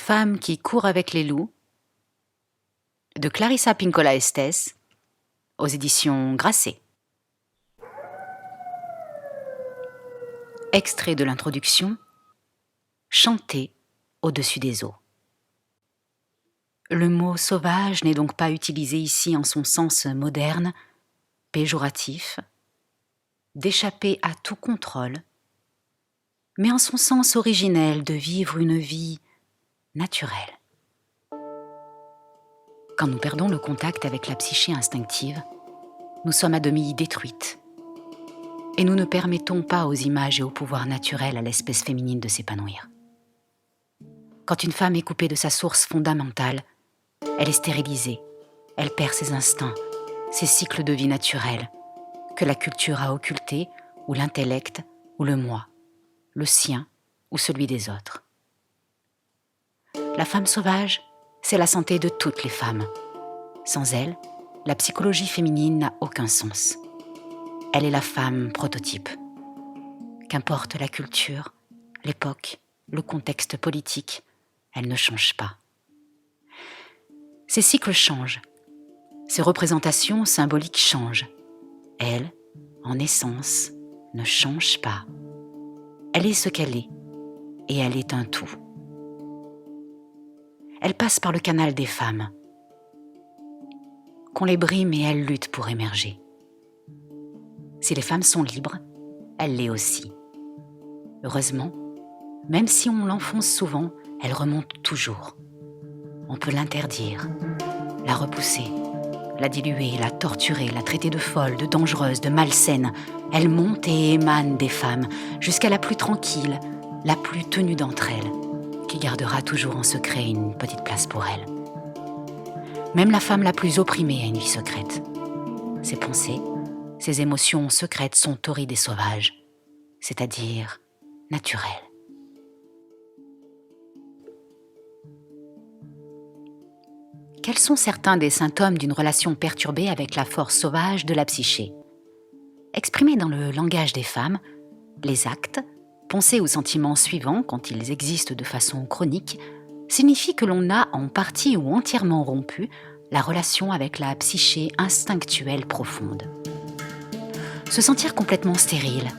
Femme qui court avec les loups, de Clarissa Pinkola Estés, aux éditions Grasset. Extrait de l'introduction, chanter au-dessus des eaux. Le mot sauvage n'est donc pas utilisé ici en son sens moderne, péjoratif, d'échapper à tout contrôle, mais en son sens originel de vivre une vie naturelle. Quand nous perdons le contact avec la psyché instinctive, nous sommes à demi détruites et nous ne permettons pas aux images et au pouvoir naturel à l'espèce féminine de s'épanouir. Quand une femme est coupée de sa source fondamentale, elle est stérilisée, elle perd ses instincts, ses cycles de vie naturels, que la culture a occultés, ou l'intellect, ou le moi, le sien ou celui des autres. La femme sauvage, c'est la santé de toutes les femmes. Sans elle, la psychologie féminine n'a aucun sens. Elle est la femme prototype. Qu'importe la culture, l'époque, le contexte politique, elle ne change pas. Ses cycles changent. Ses représentations symboliques changent. Elle, en essence, ne change pas. Elle est ce qu'elle est, et elle est un tout. Elle passe par le canal des femmes. Qu'on les brime et elles luttent pour émerger. Si les femmes sont libres, elle l'est aussi. Heureusement, même si on l'enfonce souvent, elle remonte toujours. On peut l'interdire, la repousser, la diluer, la torturer, la traiter de folle, de dangereuse, de malsaine. Elle monte et émane des femmes, jusqu'à la plus tranquille, la plus tenue d'entre elles, qui gardera toujours en secret une petite place pour elle. Même la femme la plus opprimée a une vie secrète. Ses pensées, ses émotions secrètes sont torrides et sauvages, c'est-à-dire naturelles. Quels sont certains des symptômes d'une relation perturbée avec la force sauvage de la psyché ? Exprimés dans le langage des femmes, les actes, pensées ou sentiments suivants, quand ils existent de façon chronique, signifient que l'on a en partie ou entièrement rompu la relation avec la psyché instinctuelle profonde. Se sentir complètement stérile,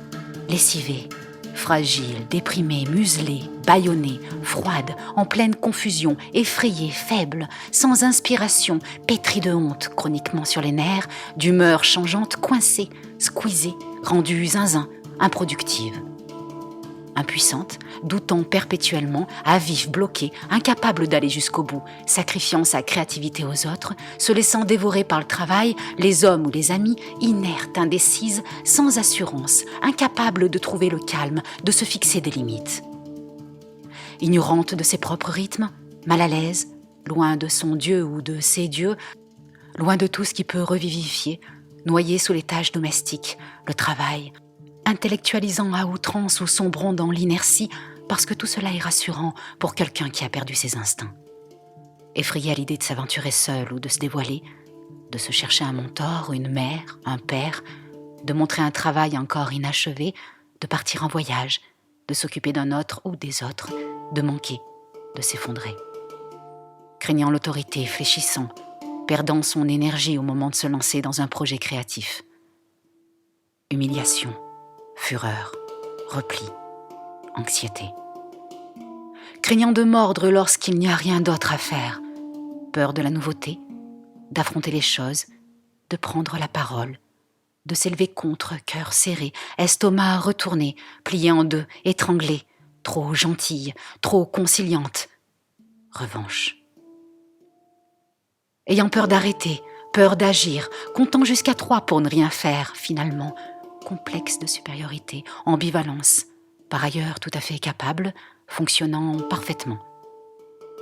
lessivé, fragile, déprimée, muselée, bâillonnée, froide, en pleine confusion, effrayée, faible, sans inspiration, pétrie de honte, chroniquement sur les nerfs, d'humeur changeante, coincée, squeezée, rendue zinzin, improductive. Impuissante, doutant perpétuellement, à vif, bloquée, incapable d'aller jusqu'au bout, sacrifiant sa créativité aux autres, se laissant dévorer par le travail, les hommes ou les amis, inerte, indécise, sans assurance, incapable de trouver le calme, de se fixer des limites. Ignorante de ses propres rythmes, mal à l'aise, loin de son Dieu ou de ses dieux, loin de tout ce qui peut revivifier, noyée sous les tâches domestiques, le travail, intellectualisant à outrance ou sombrant dans l'inertie, parce que tout cela est rassurant pour quelqu'un qui a perdu ses instincts. Effrayé à l'idée de s'aventurer seul ou de se dévoiler, de se chercher un mentor, une mère, un père, de montrer un travail encore inachevé, de partir en voyage, de s'occuper d'un autre ou des autres, de manquer, de s'effondrer. Craignant l'autorité, fléchissant, perdant son énergie au moment de se lancer dans un projet créatif. Humiliation, fureur, repli, anxiété. Craignant de mordre lorsqu'il n'y a rien d'autre à faire. Peur de la nouveauté, d'affronter les choses, de prendre la parole, de s'élever contre, cœur serré, estomac retourné, plié en deux, étranglé, trop gentille, trop conciliante. Revanche. Ayant peur d'arrêter, peur d'agir, comptant jusqu'à 3 pour ne rien faire, finalement, complexe de supériorité, ambivalence, par ailleurs tout à fait capable, fonctionnant parfaitement.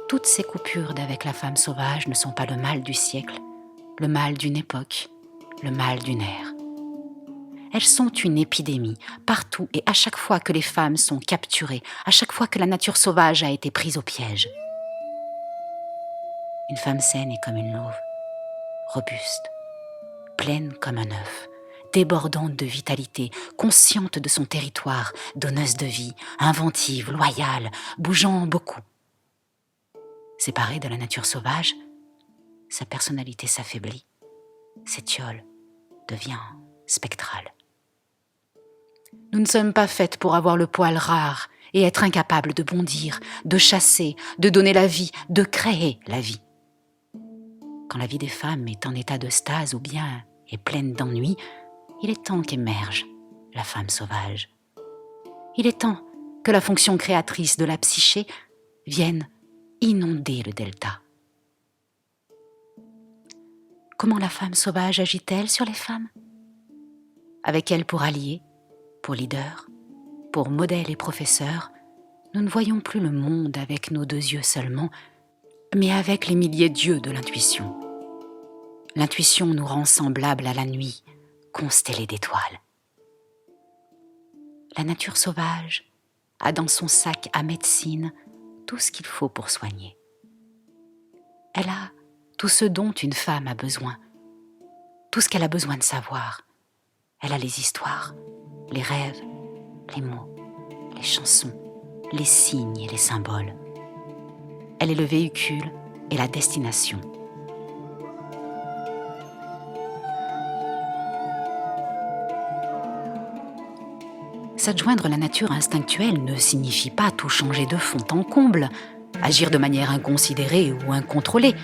Toutes ces coupures d'avec la femme sauvage ne sont pas le mal du siècle, le mal d'une époque, le mal d'une ère. Elles sont une épidémie, partout et à chaque fois que les femmes sont capturées, à chaque fois que la nature sauvage a été prise au piège. Une femme saine est comme une louve, robuste, pleine comme un œuf, débordante de vitalité, consciente de son territoire, donneuse de vie, inventive, loyale, bougeant beaucoup. Séparée de la nature sauvage, sa personnalité s'affaiblit, s'étiole, devient spectrale. Nous ne sommes pas faites pour avoir le poil rare et être incapables de bondir, de chasser, de donner la vie, de créer la vie. Quand la vie des femmes est en état de stase ou bien est pleine d'ennui, il est temps qu'émerge la femme sauvage. Il est temps que la fonction créatrice de la psyché vienne inonder le delta. Comment la femme sauvage agit-elle sur les femmes ? Avec elle pour allié, pour leader, pour modèle et professeur, nous ne voyons plus le monde avec nos 2 yeux seulement, mais avec les milliers d'yeux de l'intuition. L'intuition nous rend semblables à la nuit, constellée d'étoiles. La nature sauvage a dans son sac à médecine tout ce qu'il faut pour soigner. Elle a tout ce dont une femme a besoin, tout ce qu'elle a besoin de savoir. Elle a les histoires, les rêves, les mots, les chansons, les signes et les symboles. Elle est le véhicule et la destination. S'adjoindre la nature instinctuelle ne signifie pas tout changer de fond en comble, agir de manière inconsidérée ou incontrôlée,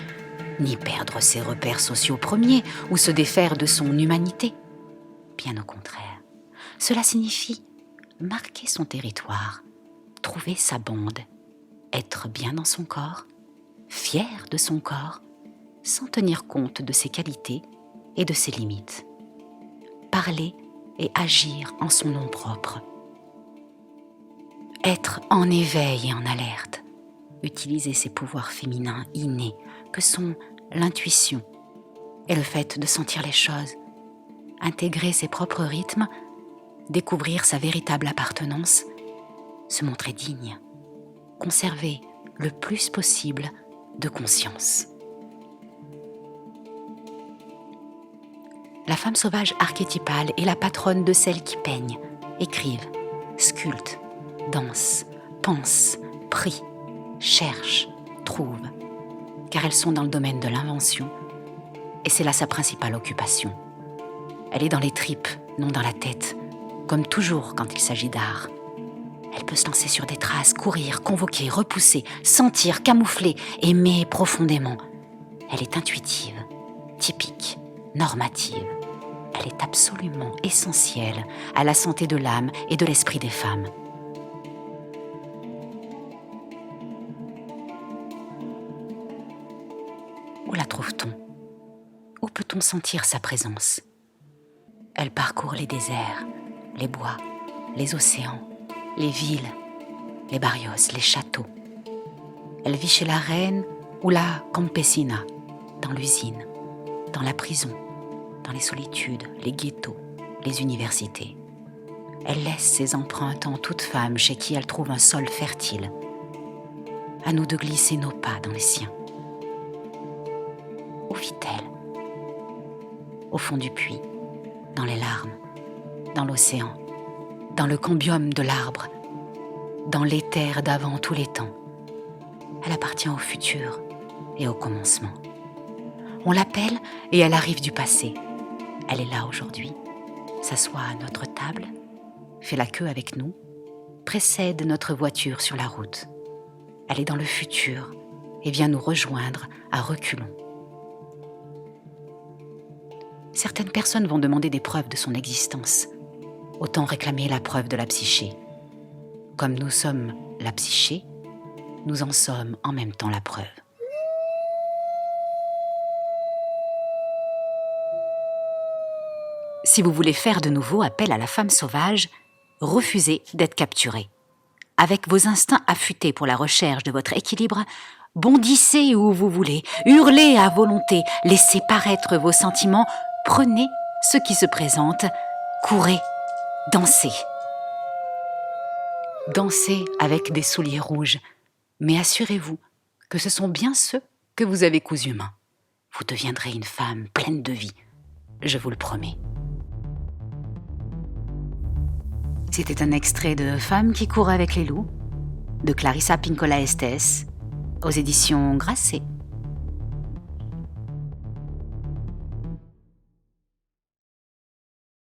ni perdre ses repères sociaux premiers ou se défaire de son humanité. Bien au contraire, cela signifie marquer son territoire, trouver sa bande, être bien dans son corps, fier de son corps, sans tenir compte de ses qualités et de ses limites. Parler et agir en son nom propre. Être en éveil et en alerte. Utiliser ses pouvoirs féminins innés que sont l'intuition et le fait de sentir les choses. Intégrer ses propres rythmes, découvrir sa véritable appartenance, se montrer digne, conserver le plus possible de conscience. La femme sauvage archétypale est la patronne de celles qui peignent, écrivent, sculptent, dansent, pensent, prient, cherchent, trouvent, car elles sont dans le domaine de l'invention, et c'est là sa principale occupation. Elle est dans les tripes, non dans la tête, comme toujours quand il s'agit d'art. Elle peut se lancer sur des traces, courir, convoquer, repousser, sentir, camoufler, aimer profondément. Elle est intuitive, typique, normative. Elle est absolument essentielle à la santé de l'âme et de l'esprit des femmes. Où la trouve-t-on ? Où peut-on sentir sa présence ? Elle parcourt les déserts, les bois, les océans, les villes, les barrios, les châteaux. Elle vit chez la reine ou la campesina, dans l'usine, dans la prison, dans les solitudes, les ghettos, les universités. Elle laisse ses empreintes en toute femme chez qui elle trouve un sol fertile. À nous de glisser nos pas dans les siens. Où vit-elle ? Au fond du puits, dans les larmes, dans l'océan, dans le cambium de l'arbre, dans l'éther d'avant tous les temps. Elle appartient au futur et au commencement. On l'appelle et elle arrive du passé. Elle est là aujourd'hui, s'assoit à notre table, fait la queue avec nous, précède notre voiture sur la route. Elle est dans le futur et vient nous rejoindre à reculons. Certaines personnes vont demander des preuves de son existence. Autant réclamer la preuve de la psyché. Comme nous sommes la psyché, nous en sommes en même temps la preuve. Si vous voulez faire de nouveau appel à la femme sauvage, refusez d'être capturé. Avec vos instincts affûtés pour la recherche de votre équilibre, bondissez où vous voulez, hurlez à volonté, laissez paraître vos sentiments, prenez ce qui se présente, courez, dansez. Dansez avec des souliers rouges, mais assurez-vous que ce sont bien ceux que vous avez cousus main. Vous deviendrez une femme pleine de vie, je vous le promets. C'était un extrait de Femme qui court avec les loups, de Clarissa Pinkola Estés, aux éditions Grasset.